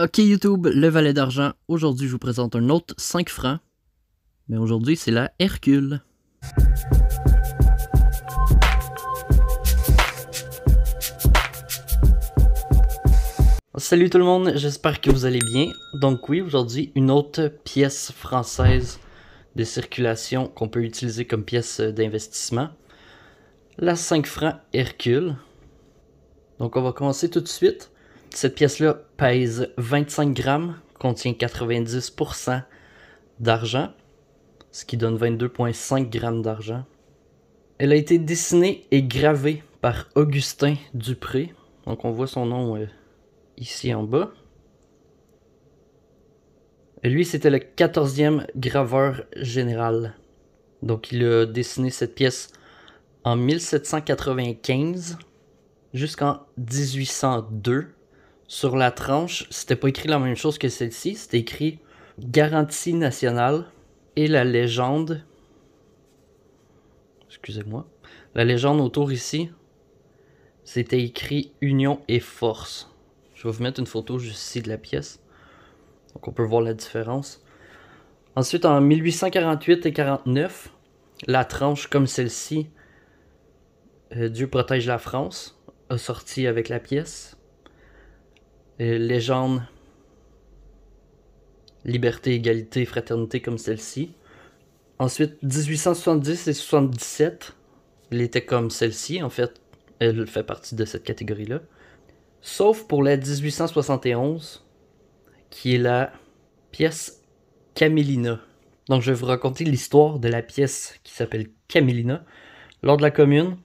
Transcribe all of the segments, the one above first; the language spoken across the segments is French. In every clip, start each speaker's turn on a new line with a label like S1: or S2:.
S1: Ok YouTube, le valet d'argent. Aujourd'hui, je vous présente un autre 5 francs. Mais aujourd'hui, c'est la Hercule. Salut tout le monde, j'espère que vous allez bien. Donc oui, aujourd'hui, une autre pièce française de circulation qu'on peut utiliser comme pièce d'investissement. La 5 francs Hercule. Donc on va commencer tout de suite. Cette pièce-là pèse 25 grammes, contient 90% d'argent, ce qui donne 22,5 grammes d'argent. Elle a été dessinée et gravée par Augustin Dupré. Donc on voit son nom ici en bas. Et lui, c'était le 14e graveur général. Donc il a dessiné cette pièce en 1795 jusqu'en 1802. Sur la tranche, c'était pas écrit la même chose que celle-ci, c'était écrit Garantie nationale et la légende. Excusez-moi. La légende autour ici, c'était écrit Union et Force. Je vais vous mettre une photo juste ici de la pièce. Donc on peut voir la différence. Ensuite, en 1848 et 49, la tranche comme celle-ci, Dieu protège la France, a sorti avec la pièce. Légende, liberté, égalité, fraternité comme celle-ci. Ensuite, 1870 et 77, il était comme celle-ci. En fait, elle fait partie de cette catégorie-là. Sauf pour la 1871, qui est la pièce Camillina. Donc, je vais vous raconter l'histoire de la pièce qui s'appelle Camillina. Lors de la Commune,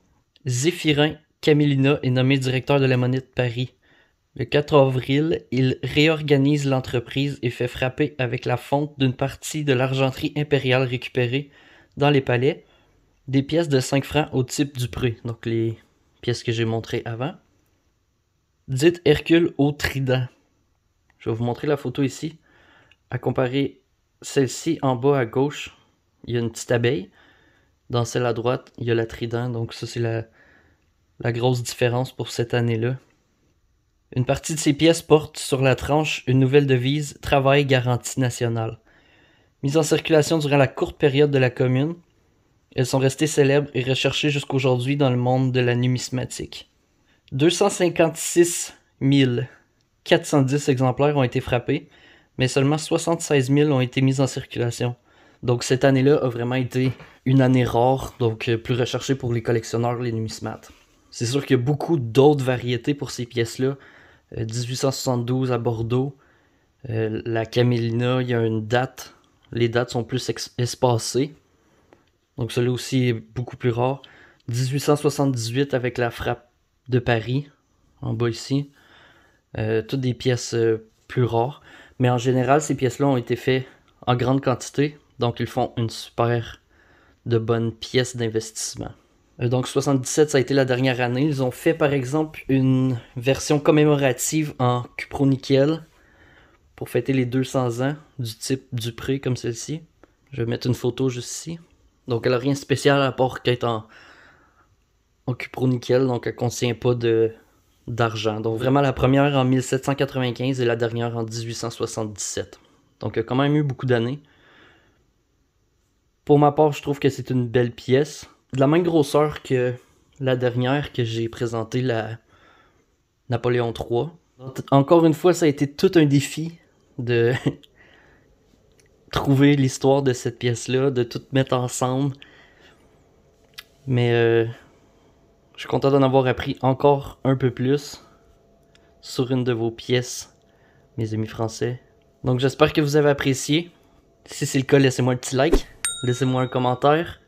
S1: Zéphirin Camillina est nommé directeur de la Monnaie de Paris. Le 4 avril, il réorganise l'entreprise et fait frapper avec la fonte d'une partie de l'argenterie impériale récupérée dans les palais des pièces de 5 francs au type Dupré, donc les pièces que j'ai montrées avant. Dites Hercule au trident. Je vais vous montrer la photo ici. À comparer celle-ci en bas à gauche, il y a une petite abeille. Dans celle à droite, il y a la trident, donc ça c'est la grosse différence pour cette année-là. Une partie de ces pièces porte sur la tranche une nouvelle devise « Travail garantie nationale ». Mise en circulation durant la courte période de la Commune, elles sont restées célèbres et recherchées jusqu'aujourd'hui dans le monde de la numismatique. 256 410 exemplaires ont été frappés, mais seulement 76 000 ont été mis en circulation. Donc cette année-là a vraiment été une année rare, donc plus recherchée pour les collectionneurs, les numismates. C'est sûr qu'il y a beaucoup d'autres variétés pour ces pièces-là. 1872 à Bordeaux, la Camillina, il y a une date. Les dates sont plus espacées. Donc celui-là aussi est beaucoup plus rare. 1878 avec la frappe de Paris, en bas ici. Toutes des pièces plus rares. Mais en général, ces pièces-là ont été faites en grande quantité. Donc ils font une super de bonne pièce d'investissement. Donc 77, ça a été la dernière année. Ils ont fait par exemple une version commémorative en cupronickel pour fêter les 200 ans du type Dupré comme celle-ci. Je vais mettre une photo juste ici. Donc elle n'a rien de spécial à part qu'être en cupronickel, donc elle ne contient pas d'argent. Donc vraiment la première en 1795 et la dernière en 1877. Donc il y a quand même eu beaucoup d'années. Pour ma part, je trouve que c'est une belle pièce. De la même grosseur que la dernière que j'ai présentée, la Napoléon III. Encore une fois, ça a été tout un défi de trouver l'histoire de cette pièce-là, de tout mettre ensemble. Mais je suis content d'en avoir appris encore un peu plus sur une de vos pièces, mes amis français. Donc j'espère que vous avez apprécié. Si c'est le cas, laissez-moi un petit like, laissez-moi un commentaire.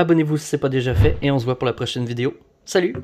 S1: Abonnez-vous si ce n'est pas déjà fait et on se voit pour la prochaine vidéo. Salut!